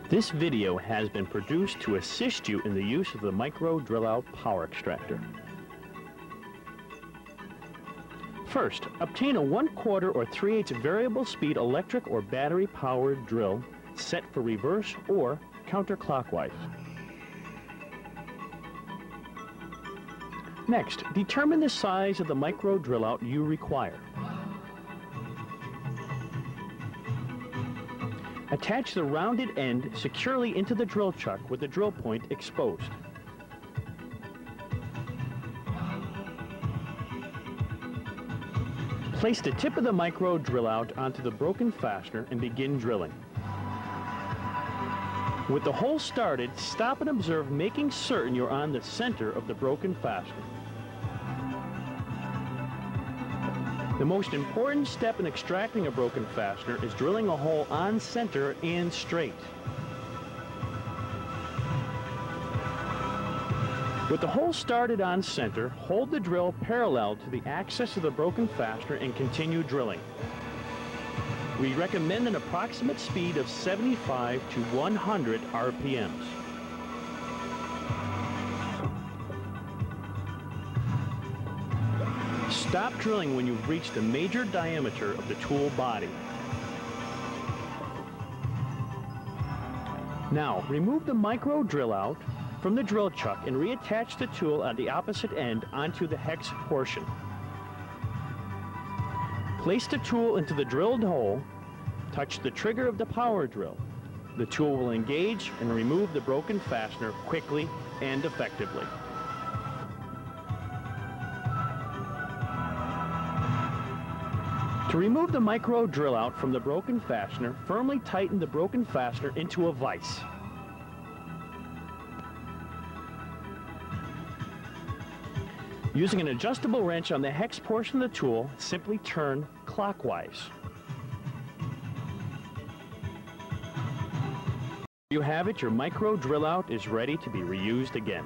This video has been produced to assist you in the use of the Micro-Drill-Out Power Extractor. First, obtain a 1/4 or 3/8 variable speed electric or battery powered drill set for reverse or counterclockwise. Next, determine the size of the micro-drill-out you require. Attach the rounded end securely into the drill chuck with the drill point exposed. Place the tip of the micro-drill-out onto the broken fastener and begin drilling. With the hole started, stop and observe, making certain you're on the center of the broken fastener. The most important step in extracting a broken fastener is drilling a hole on center and straight. With the hole started on center, hold the drill parallel to the axis of the broken fastener and continue drilling. We recommend an approximate speed of 75 to 100 RPMs. Stop drilling when you've reached the major diameter of the tool body. Now, remove the micro-drill-out from the drill chuck and reattach the tool at the opposite end onto the hex portion. Place the tool into the drilled hole, touch the trigger of the power drill. The tool will engage and remove the broken fastener quickly and effectively. To remove the micro-drill-out from the broken fastener, firmly tighten the broken fastener into a vise. Using an adjustable wrench on the hex portion of the tool, simply turn clockwise. There you have it, your micro-drill-out is ready to be reused again.